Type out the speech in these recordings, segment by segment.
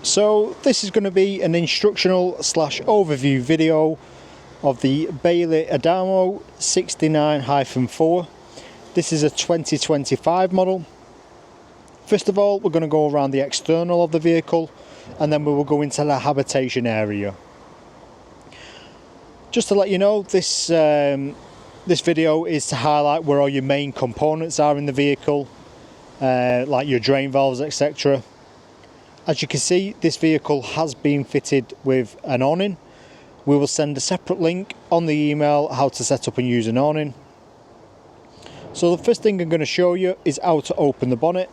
So this is going to be an instructional slash overview video of the Bailey Adamo 69-4. This is a 2025 model. First of all, we're going to go around the external of the vehicle, and then we will go into the habitation area. Just to let you know, this video is to highlight where all your main components are in the vehicle, like your drain valves, etc. As you can see, this vehicle has been fitted with an awning. We will send a separate link on the email how to set up and use an awning. So the first thing I'm going to show you is how to open the bonnet.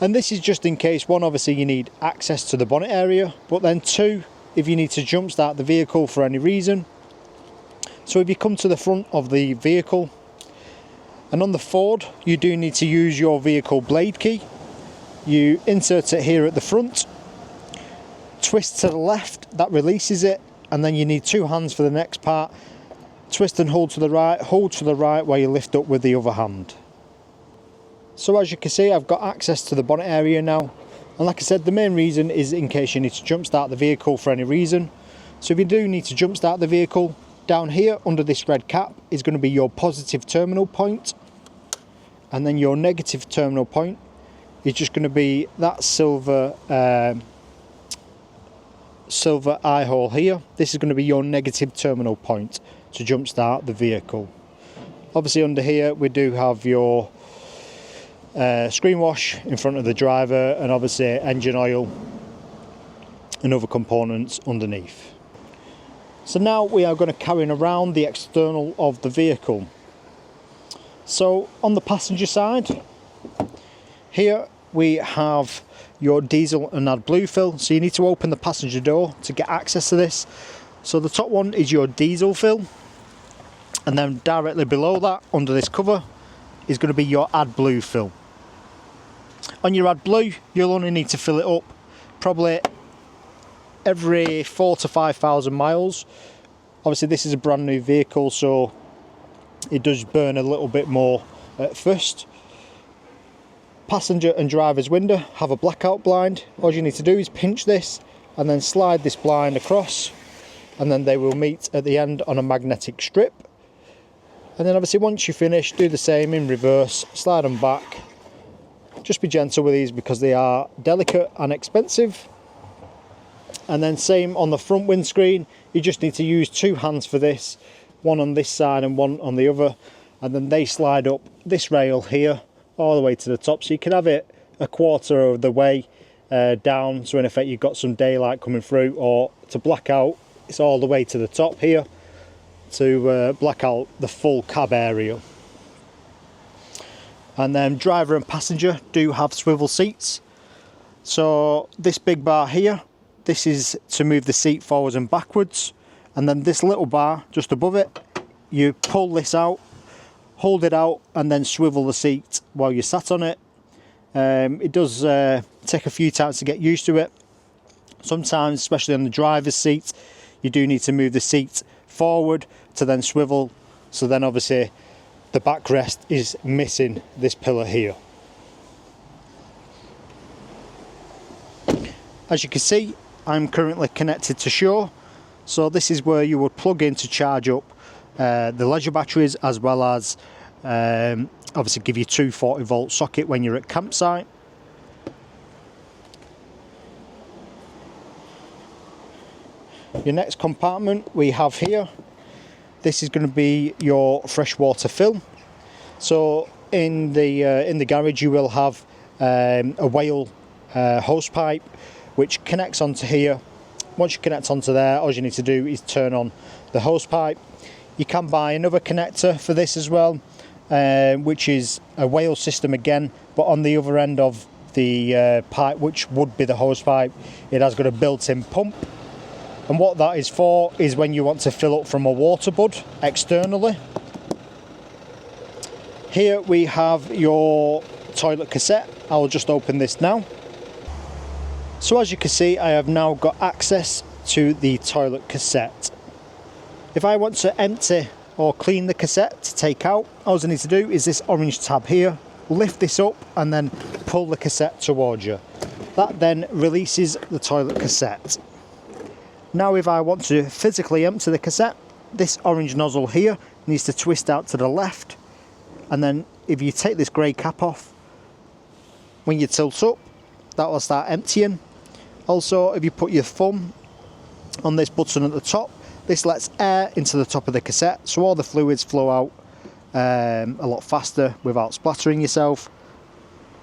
And this is just in case, one, obviously you need access to the bonnet area, but then two, if you need to jump start the vehicle for any reason. So if you come to the front of the vehicle, and on the Ford, you do need to use your vehicle blade key. You insert it here at the front, twist to the left, that releases it, and then you need two hands for the next part. Twist and hold to the right while you lift up with the other hand. So as you can see, I've got access to the bonnet area now, and like I said, the main reason is in case you need to jump start the vehicle for any reason. So if you do need to jump start the vehicle, down here under this red cap is going to be your positive terminal point, and then your negative terminal point is just going to be that silver eye hole here. This is going to be your negative terminal point to jump start the vehicle. Obviously under here we do have your screen wash in front of the driver, and obviously engine oil and other components underneath. So now we are going to carry around the external of the vehicle. So on the passenger side, here we have your diesel and AdBlue fill. So you need to open the passenger door to get access to this. So the top one is your diesel fill, and then directly below that, under this cover, is going to be your AdBlue fill. On your AdBlue, you'll only need to fill it up probably every 4,000 to 5,000 miles. Obviously this is a brand new vehicle, so it does burn a little bit more at first. Passenger and driver's window have a blackout blind. All you need to do is pinch this and then slide this blind across, and then they will meet at the end on a magnetic strip. And then obviously once you finish, do the same in reverse, slide them back. Just be gentle with these because they are delicate and expensive. And then same on the front windscreen, you just need to use two hands for this, one on this side and one on the other, and then they slide up this rail here all the way to the top, so you can have it a quarter of the way down, so in effect you've got some daylight coming through, or to black out, it's all the way to the top here to black out the full cab area. And then driver and passenger do have swivel seats. So this big bar here, this is to move the seat forwards and backwards, and then this little bar just above it, you pull this out, hold it out, and then swivel the seat while you're sat on it. It does take a few times to get used to it. Sometimes, especially on the driver's seat, you do need to move the seat forward to then swivel, so then obviously the backrest is missing this pillar here. As you can see, I'm currently connected to shore, so this is where you would plug in to charge up the leisure batteries, as well as obviously give you 240 volt socket when you're at campsite. Your next compartment we have here, this is going to be your freshwater fill. So in the garage you will have a whale hose pipe which connects onto here. Once you connect onto there, all you need to do is turn on the hose pipe. You can buy another connector for this as well, which is a whale system again, but on the other end of the pipe, which would be the hose pipe, it has got a built-in pump. And what that is for is when you want to fill up from a water bud externally. Here we have your toilet cassette. I will just open this now. So as you can see, I have now got access to the toilet cassette. If I want to empty or clean the cassette to take out, all I need to do is this orange tab here, lift this up and then pull the cassette towards you. That then releases the toilet cassette. Now if I want to physically empty the cassette, this orange nozzle here needs to twist out to the left, and then if you take this grey cap off, when you tilt up, that will start emptying. Also, if you put your thumb on this button at the top, this lets air into the top of the cassette, so all the fluids flow out a lot faster without splattering yourself.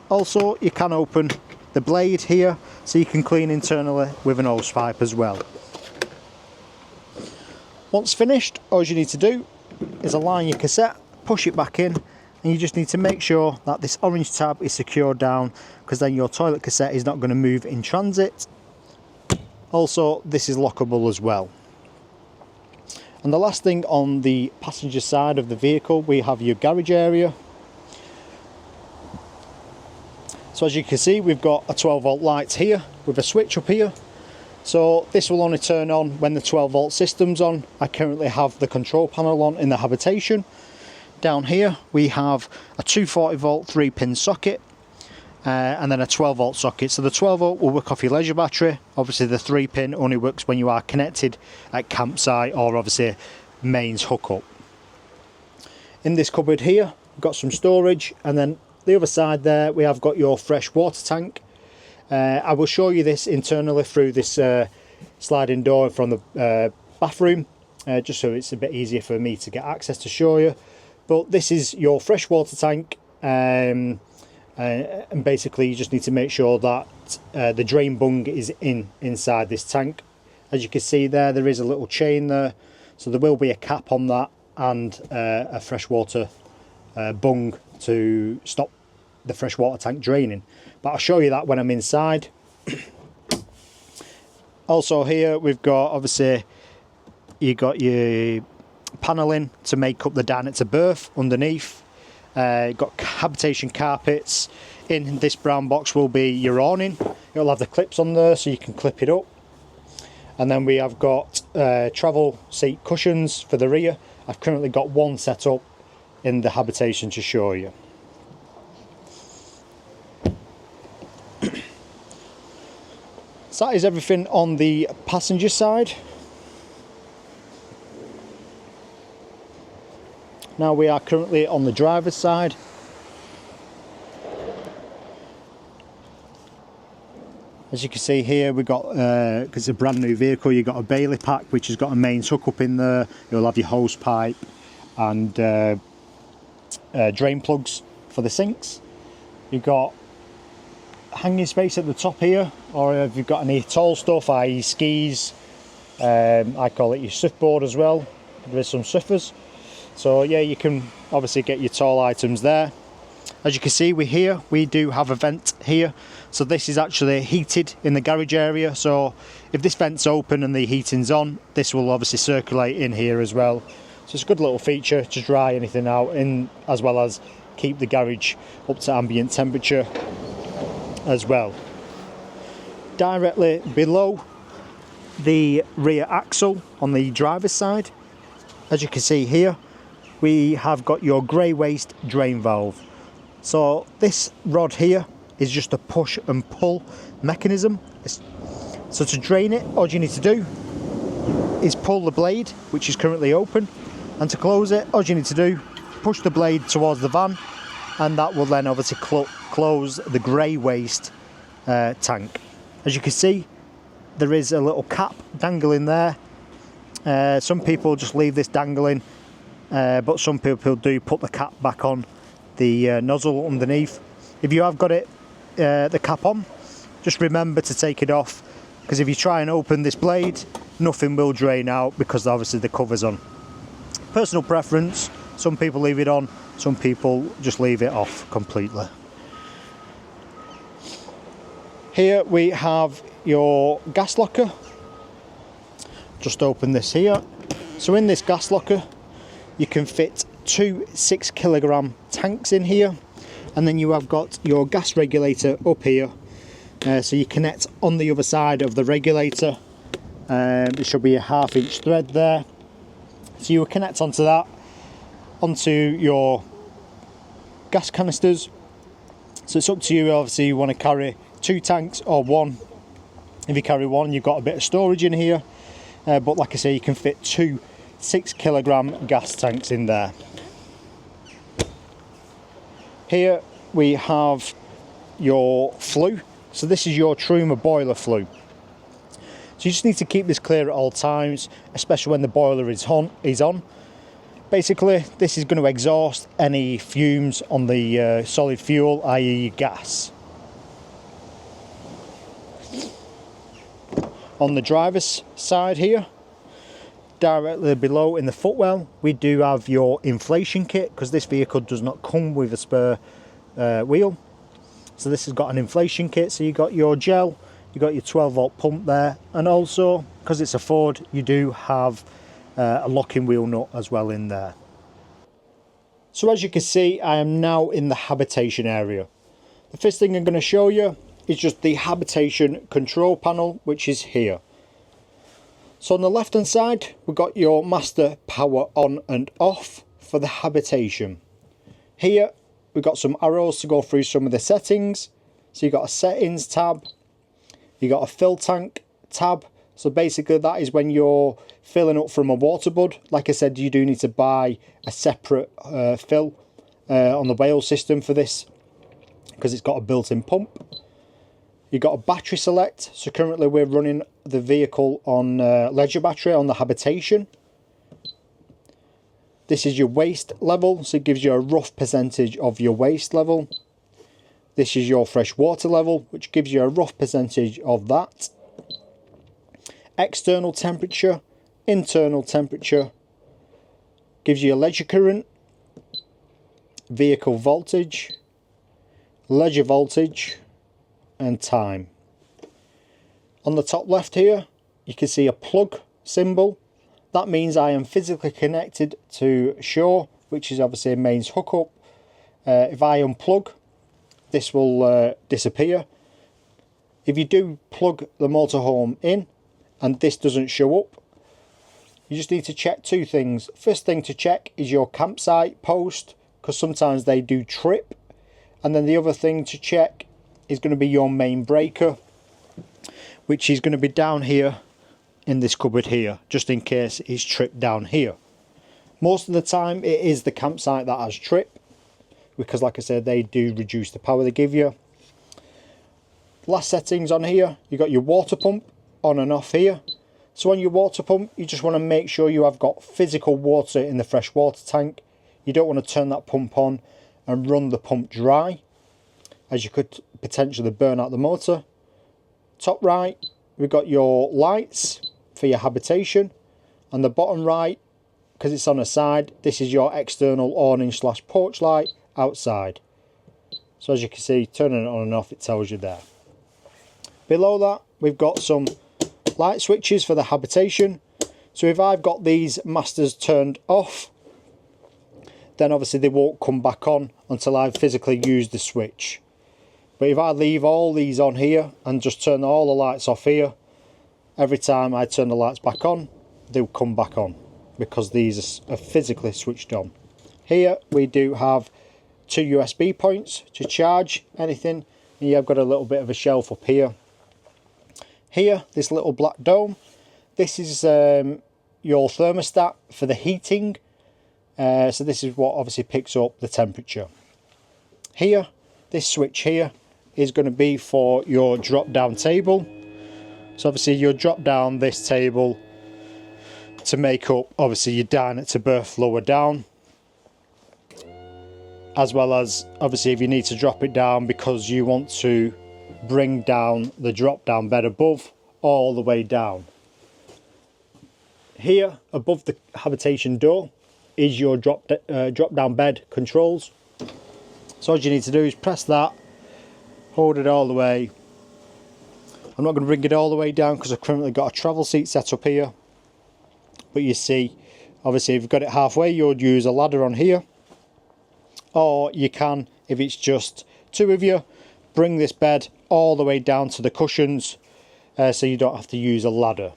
Also, you can open the blade here, so you can clean internally with an hose pipe as well. Once finished, all you need to do is align your cassette, push it back in, and you just need to make sure that this orange tab is secured down, because then your toilet cassette is not going to move in transit. Also, this is lockable as well. And the last thing, on the passenger side of the vehicle, we have your garage area. So as you can see, we've got a 12 volt light here with a switch up here. So this will only turn on when the 12 volt system's on. I currently have the control panel on in the Habitation. Down here we have a 240 volt 3-pin socket and then a 12 volt socket. So the 12 volt will work off your leisure battery. Obviously the 3-pin only works when you are connected at campsite or obviously mains hookup. In this cupboard here we've got some storage, and then the other side there we have got your fresh water tank. I will show you this internally through this sliding door from the bathroom, just so it's a bit easier for me to get access to show you. But this is your fresh water tank, and basically you just need to make sure that the drain bung is inside this tank. As you can see there is a little chain there, so there will be a cap on that and a freshwater bung to stop the freshwater tank draining, but I'll show you that when I'm inside. Also here we've got, obviously you got your panelling to make up the down to berth underneath. Got Habitation carpets. In this brown box will be your awning. It'll have the clips on there so you can clip it up. And then we have got travel seat cushions for the rear. I've currently got one set up in the Habitation to show you. So that is everything on the passenger side. Now we are currently on the driver's side. As you can see here, we've got, because it's a brand new vehicle, you've got a Bailey pack which has got a mains hookup in there. You'll have your hose pipe and drain plugs for the sinks. You've got hanging space at the top here, or if you've got any tall stuff, i.e. skis, I call it your surfboard as well. There's some surfers. So yeah, you can obviously get your tall items there. As you can see, we do have a vent here. So this is actually heated in the garage area. So if this vent's open and the heating's on, this will obviously circulate in here as well. So it's a good little feature to dry anything out in, as well as keep the garage up to ambient temperature as well. Directly below the rear axle on the driver's side, as you can see here, we have got your grey waste drain valve. So this rod here is just a push and pull mechanism. So to drain it, all you need to do is pull the blade, which is currently open, and to close it, all you need to do, push the blade towards the van, and that will then obviously close the grey waste tank. As you can see, there is a little cap dangling there. Some people just leave this dangling, but some people do put the cap back on the nozzle underneath. If you have got it, the cap on, just remember to take it off, because if you try and open this blade, nothing will drain out because obviously the cover's on. Personal preference, some people leave it on, some people just leave it off completely. Here we have your gas locker. Just open this here. So in this gas locker you can fit two 6 kilogram tanks in here, and then you have got your gas regulator up here, so you connect on the other side of the regulator. There should be a 1/2 inch thread there, so you will connect onto that, onto your gas canisters. So it's up to you, obviously you want to carry 2 tanks or 1. If you carry 1, you've got a bit of storage in here, but like I say, you can fit 2 6-kilogram gas tanks in there. Here we have your flue. So this is your Truma boiler flue. So you just need to keep this clear at all times, especially when the boiler is on. Basically, this is going to exhaust any fumes on the solid fuel, i.e. gas. On the driver's side here, directly below in the footwell, we do have your inflation kit, because this vehicle does not come with a spare wheel. So this has got an inflation kit, so you got your gel, you got your 12-volt pump there, and also, because it's a Ford, you do have a locking wheel nut as well in there. So as you can see, I am now in the Habitation area. The first thing I'm going to show you is just the Habitation control panel, which is here. So on the left hand side, we've got your master power on and off for the Habitation. Here we've got some arrows to go through some of the settings. So you've got a settings tab, you've got a fill tank tab. So basically that is when you're filling up from a water bud. Like I said, you do need to buy a separate fill on the whale system for this, because it's got a built-in pump. You've got a battery select. So currently we're running the vehicle on leisure battery on the Habitation. This is your waste level, so it gives you a rough percentage of your waste level. This is your fresh water level, which gives you a rough percentage of that. External temperature, internal temperature, gives you a leisure current, vehicle voltage, leisure voltage, and time. On the top left here, you can see a plug symbol. That means I am physically connected to shore, which is obviously a mains hookup. If I unplug, this will disappear. If you do plug the motorhome in and this doesn't show up, you just need to check 2 things. First thing to check is your campsite post, because sometimes they do trip. And then the other thing to check is going to be your main breaker, which is going to be down here in this cupboard here, just in case it's tripped down here. Most of the time it is the campsite that has trip, because like I said, they do reduce the power they give you. Last settings on here, you got your water pump on and off here. So on your water pump, you just want to make sure you have got physical water in the fresh water tank. You don't want to turn that pump on and run the pump dry, as you could potentially burn out the motor. Top right, we've got your lights for your Habitation. On the bottom right, because it's on a side, this is your external awning / porch light outside. So as you can see, turning it on and off, it tells you there. Below that, we've got some light switches for the Habitation. So if I've got these masters turned off, then obviously they won't come back on until I've physically used the switch. But if I leave all these on here and just turn all the lights off here, every time I turn the lights back on, they'll come back on, because these are physically switched on. Here we do have 2 USB points to charge anything. And you've got a little bit of a shelf up here. Here, this little black dome, this is your thermostat for the heating. So this is what obviously picks up the temperature. Here, this switch here is going to be for your drop down table. So obviously you'll drop down this table to make up obviously your diner to berth lower down, as well as obviously if you need to drop it down because you want to bring down the drop down bed above all the way down. Here above the Habitation door is your drop down bed controls. So all you need to do is press that, hold it all the way. I'm not going to bring it all the way down because I've currently got a travel seat set up here. But you see, obviously if you've got it halfway, you'll use a ladder on here. Or you can, if it's just 2 of you, bring this bed all the way down to the cushions, so you don't have to use a ladder.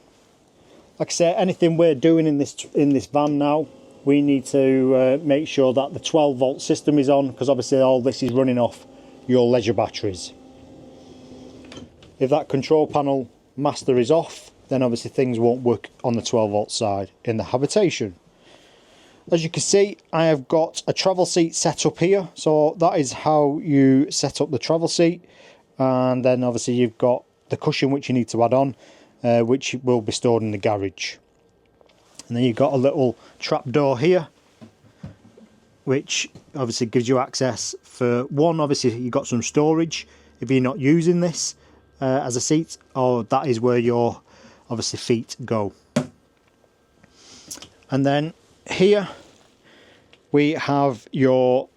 Like I say, anything we're doing in this van now, we need to make sure that the 12-volt system is on, because obviously all this is running off your leisure batteries. If that control panel master is off, then obviously things won't work on the 12 volt side in the Habitation. As you can see, I have got a travel seat set up here, so that is how you set up the travel seat. And then obviously you've got the cushion which you need to add on, which will be stored in the garage. And then you've got a little trap door here, which obviously gives you access for one. Obviously you've got some storage if you're not using this as a seat, or that is where your obviously feet go. And then here we have your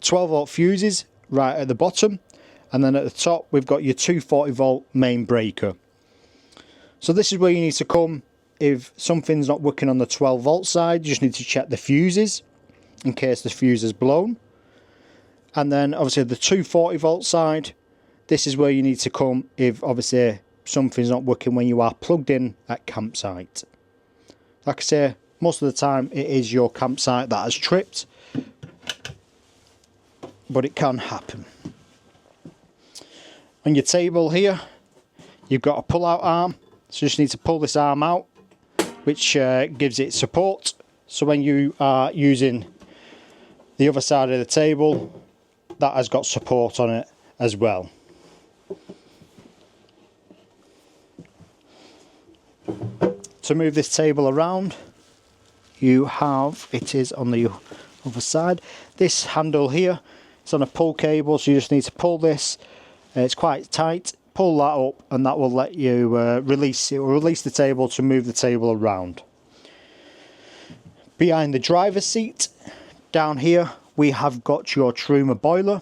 12 volt fuses right at the bottom, and then at the top we've got your 240 volt main breaker. So this is where you need to come if something's not working on the 12 volt side. You just need to check the fuses in case the fuse is blown. And then obviously the 240 volt side, this is where you need to come if obviously something's not working when you are plugged in at campsite. Like I say, most of the time it is your campsite that has tripped, but it can happen. On your table here, you've got a pull out arm, so you just need to pull this arm out, which gives it support. So when you are using the other side of the table, that has got support on it as well. To move this table around, you have, it is on the other side, this handle here, it's on a pull cable, so you just need to pull this. It's quite tight, pull that up, and that will let you release it, will release the table to move the table around. Behind the driver's seat, down here, we have got your Truma boiler.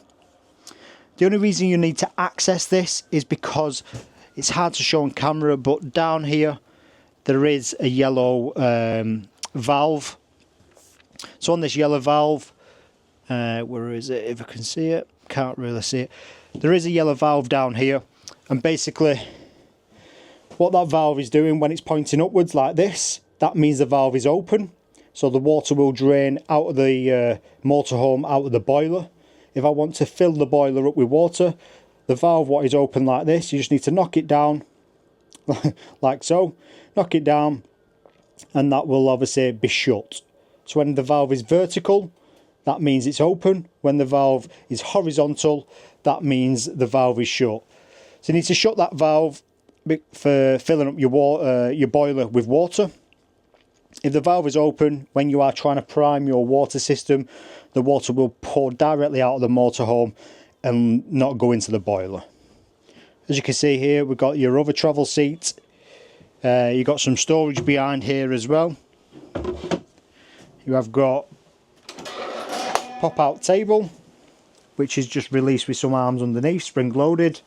The only reason you need to access this is because it's hard to show on camera, but down here there is a yellow valve. So on this yellow valve, where is it, if I can see it? Can't really see it. There is a yellow valve down here, and basically what that valve is doing when it's pointing upwards like this, that means the valve is open, so the water will drain out of the motorhome, out of the boiler. If I want to fill the boiler up with water, the valve what is open like this, you just need to knock it down like so, knock it down, and that will obviously be shut. So when the valve is vertical, that means it's open. When the valve is horizontal, that means the valve is shut. So you need to shut that valve for filling up your boiler with water. If the valve is open, when you are trying to prime your water system, the water will pour directly out of the motorhome and not go into the boiler. As you can see here, we've got your other travel seat. You've got some storage behind here as well. You have got pop-out table, which is just released with some arms underneath, spring loaded.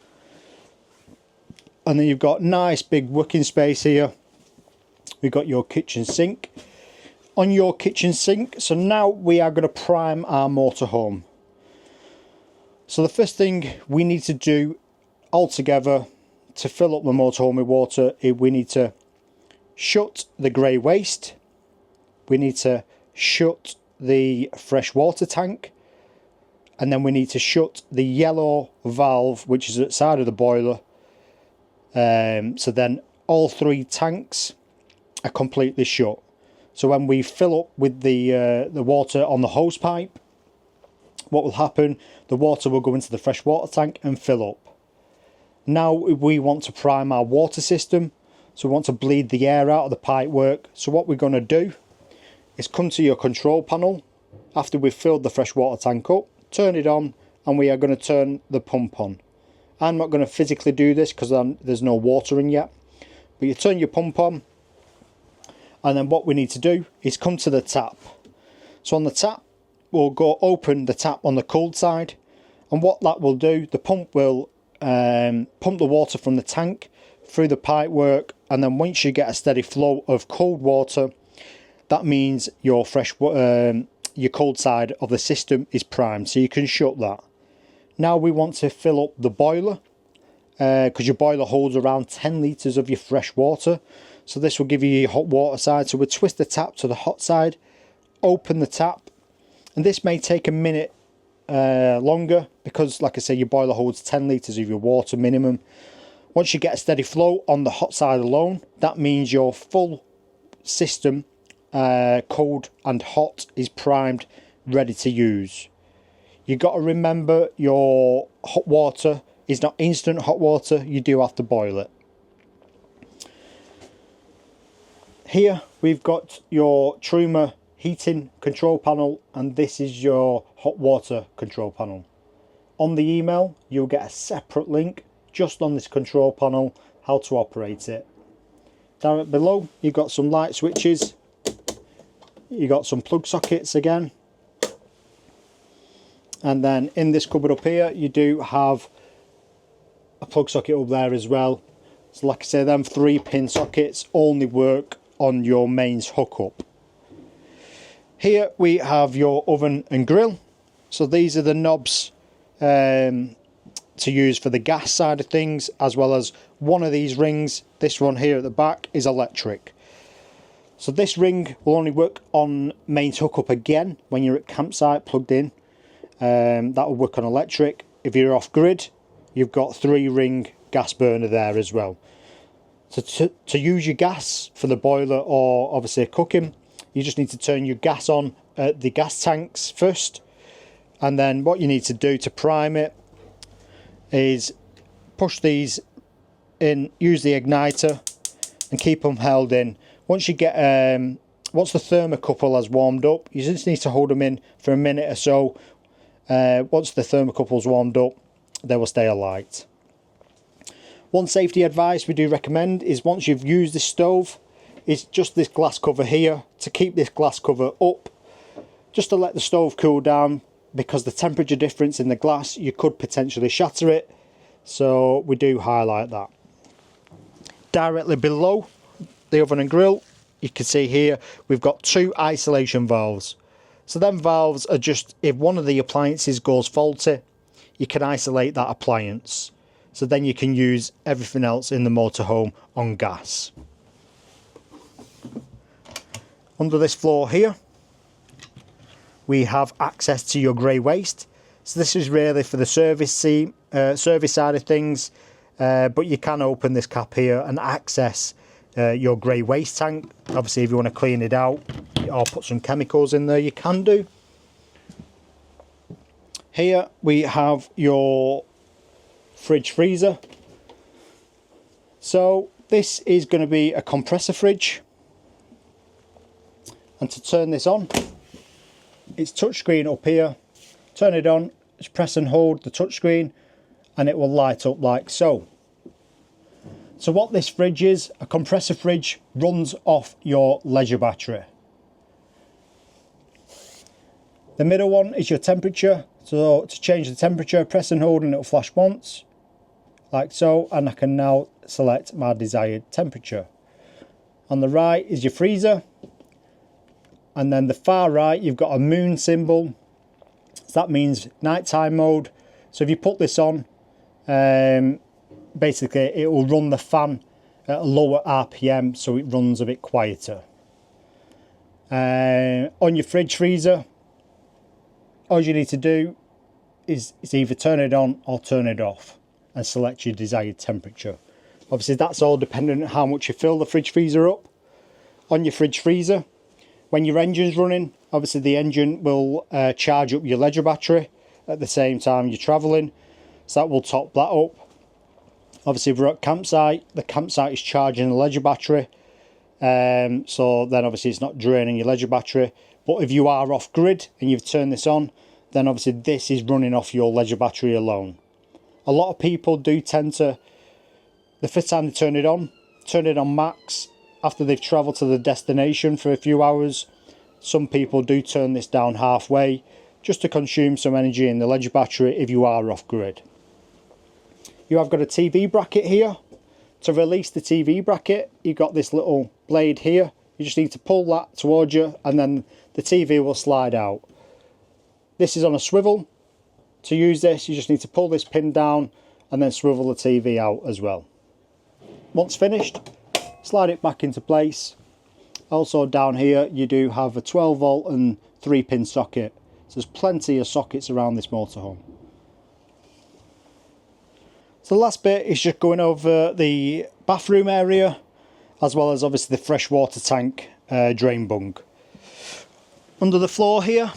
And then you've got nice big working space here. We've got your kitchen sink. On your kitchen sink, so now we are going to prime our motorhome. So the first thing we need to do altogether to fill up the motorhome with water is we need to shut the grey waste. We need to shut the fresh water tank, and then we need to shut the yellow valve which is at the side of the boiler. So then all three tanks are completely shut. So when we fill up with the water on the hose pipe, what will happen, the water will go into the fresh water tank and fill up. Now we want to prime our water system, so we want to bleed the air out of the pipe work. So what we're going to do is come to your control panel after we've filled the fresh water tank up, turn it on, and we are going to turn the pump on. I'm not going to physically do this because there's no water in yet, but you turn your pump on, and then what we need to do is come to the tap. So on the tap, we'll go open the tap on the cold side, and what that will do, the pump will pump the water from the tank through the pipe work, and then once you get a steady flow of cold water, that means your your cold side of the system is primed, so you can shut that. Now we want to fill up the boiler, because your boiler holds around 10 litres of your fresh water. So this will give you your hot water side. So we'll twist the tap to the hot side, open the tap, and this may take a minute longer because, like I say, your boiler holds 10 litres of your water minimum. Once you get a steady flow on the hot side alone, that means your full system, cold and hot, is primed, ready to use. You've got to remember your hot water is not instant hot water, you do have to boil it. Here we've got your Truma heating control panel, and this is your hot water control panel. On the email you'll get a separate link just on this control panel, how to operate it. Down below you've got some light switches, you've got some plug sockets again, and then in this cupboard up here you do have a plug socket up there as well. So like I say, them 3-pin sockets only work on your mains hookup. Here we have your oven and grill. So these are the knobs to use for the gas side of things, as well as one of these rings. This one here at the back is electric. So this ring will only work on mains hookup again when you're at campsite plugged in. That will work on electric. If you're off grid, you've got 3-ring gas burner there as well. So to use your gas for the boiler or obviously cooking, you just need to turn your gas on at the gas tanks first, and then what you need to do to prime it is push these in, use the igniter and keep them held in. Once you get once the thermocouple has warmed up, you just need to hold them in for a minute or so. Once the thermocouple's warmed up, they will stay alight. One safety advice we do recommend is once you've used this stove, is just this glass cover here, to keep this glass cover up, just to let the stove cool down, because the temperature difference in the glass, you could potentially shatter it, so we do highlight that. Directly below the oven and grill, you can see here we've got 2 isolation valves. So them valves are just, if one of the appliances goes faulty, you can isolate that appliance. So then you can use everything else in the motorhome on gas. Under this floor here, we have access to your grey waste. So this is really for the service side of things, but you can open this cap here and access your grey waste tank. Obviously if you want to clean it out or put some chemicals in there, you can do. Here we have your fridge freezer. So this is going to be a compressor fridge, and to turn this on, it's touchscreen up here. Turn it on, just press and hold the touchscreen and it will light up like so. So what this fridge is, a compressor fridge, runs off your leisure battery. The middle one is your temperature. So to change the temperature, press and hold and it will flash once, like so, and I can now select my desired temperature. On the right is your freezer, and then the far right you've got a moon symbol. So that means nighttime mode. So if you put this on, basically it will run the fan at a lower RPM, so it runs a bit quieter. On your fridge freezer, all you need to do is either turn it on or turn it off and select your desired temperature. Obviously that's all dependent on how much you fill the fridge freezer up. On your fridge freezer, when your engine's running, obviously the engine will charge up your leisure battery at the same time you're travelling, so that will top that up. Obviously if we're at campsite, the campsite is charging the leisure battery, so then obviously it's not draining your leisure battery. But if you are off grid and you've turned this on, then obviously this is running off your leisure battery alone. A lot of people do tend to, the first time they turn it on max after they've travelled to the destination for a few hours. Some people do turn this down halfway just to consume some energy in the leisure battery if you are off grid. You have got a TV bracket here. To release the TV bracket, you've got this little blade here. You just need to pull that towards you and then the TV will slide out. This is on a swivel. To use this, you just need to pull this pin down and then swivel the TV out as well. Once finished, slide it back into place. Also down here you do have a 12 volt and 3-pin socket. So there's plenty of sockets around this motorhome. So the last bit is just going over the bathroom area, as well as obviously the freshwater tank drain bung. Under the floor here,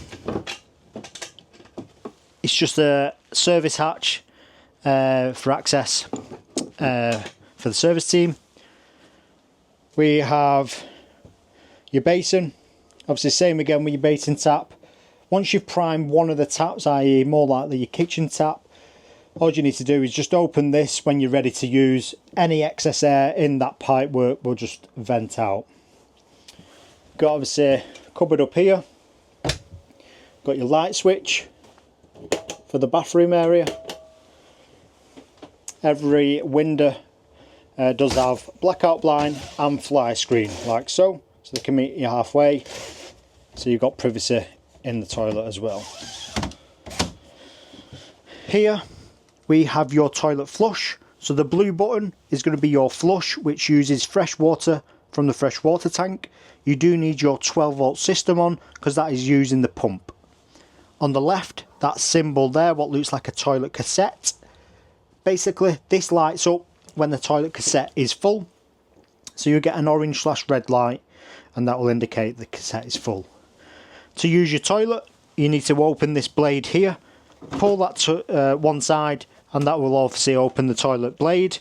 it's just a service hatch for access for the service team. We have your basin, obviously same again with your basin tap. Once you've primed one of the taps, i.e. more likely your kitchen tap, all you need to do is just open this when you're ready to use. Any excess air in that pipe work will just vent out. Got obviously a cupboard up here. Got your light switch for the bathroom area. Every window does have blackout blind and fly screen, like so they can meet you halfway, so you've got privacy in the toilet as well. Here we have your toilet flush. So the blue button is going to be your flush, which uses fresh water from the freshwater tank. You do need your 12-volt system on, because that is using the pump. On the left, that symbol there, what looks like a toilet cassette. Basically, this lights up when the toilet cassette is full. So you get an orange/red light, and that will indicate the cassette is full. To use your toilet, you need to open this blade here, pull that to one side, and that will obviously open the toilet blade.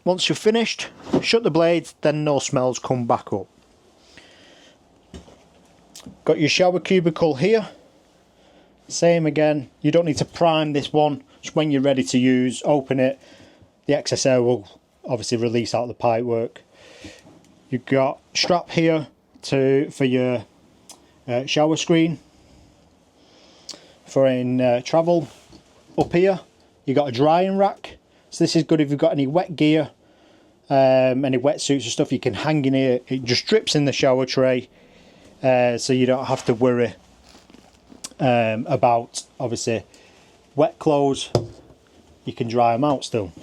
Once you're finished, shut the blade, then no smells come back up. Got your shower cubicle here. Same again, you don't need to prime this one. Just when you're ready to use, open it. The excess air will obviously release out the pipe work. You've got strap here for your shower screen for in travel. Up here you got a drying rack, so this is good if you've got any wet gear, any wetsuits or stuff. You can hang in here. It just drips in the shower tray, so you don't have to worry about obviously wet clothes. You can dry them out still.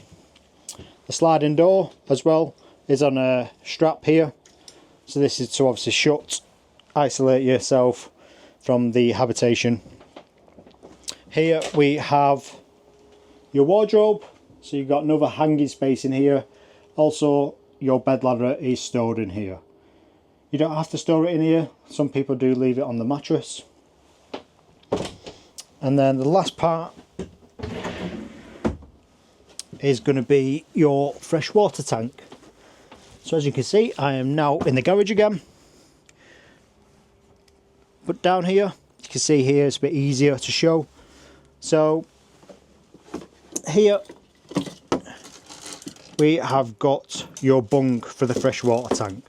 The sliding door as well is on a strap here, so this is to obviously shut, isolate yourself from the habitation. Here we have your wardrobe, so you've got another hanging space in here. Also your bed ladder is stored in here. You don't have to store it in here, some people do leave it on the mattress. And then the last part is going to be your freshwater tank. So as you can see, I am now in the garage again. But down here, you can see here it's a bit easier to show. So here we have got your bung for the freshwater tank.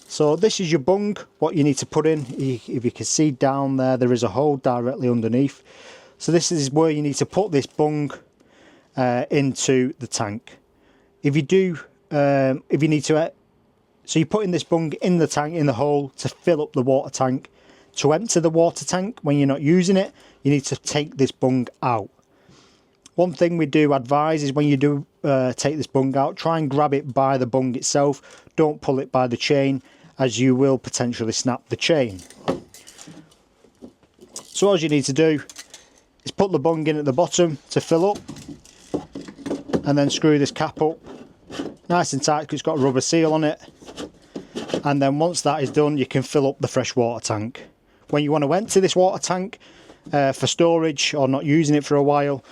So this is your bung, what you need to put in. If you can see down there, there is a hole directly underneath. So this is where you need to put this bung into the tank. If you do, if you need to, so you're putting this bung in the tank, in the hole, to fill up the water tank. To empty the water tank when you're not using it, you need to take this bung out. One thing we do advise is when you do take this bung out, try and grab it by the bung itself. Don't pull it by the chain, as you will potentially snap the chain. So all you need to do is put the bung in at the bottom to fill up, and then screw this cap up nice and tight because it's got a rubber seal on it. And then once that is done, you can fill up the fresh water tank. When you want to empty this water tank for storage or not using it for a while,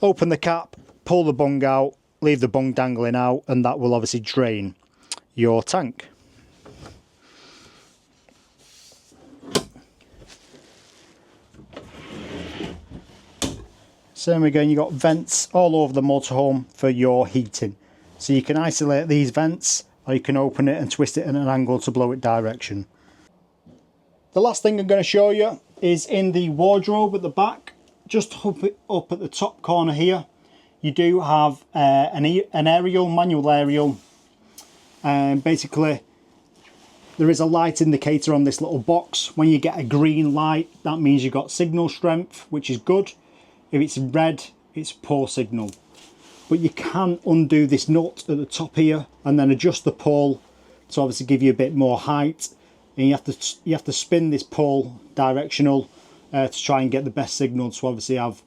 open the cap, pull the bung out, leave the bung dangling out, and that will obviously drain your tank. Same again, you got vents all over the motorhome for your heating. So you can isolate these vents, or you can open it and twist it at an angle to blow it direction. The last thing I'm going to show you is in the wardrobe at the back. Just up at the top corner here, you do have an aerial, manual aerial. Basically, there is a light indicator on this little box. When you get a green light, that means you've got signal strength, which is good. If it's red, it's poor signal. But you can undo this nut at the top here and then adjust the pole to obviously give you a bit more height. And you have to spin this pole directional to try and get the best signal to obviously have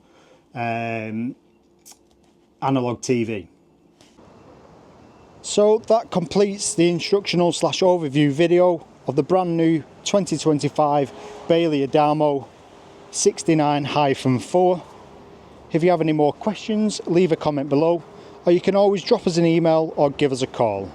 analog TV. So that completes the instructional / overview video of the brand new 2025 Bailey Adamo 69-4. If you have any more questions, leave a comment below, or you can always drop us an email or give us a call.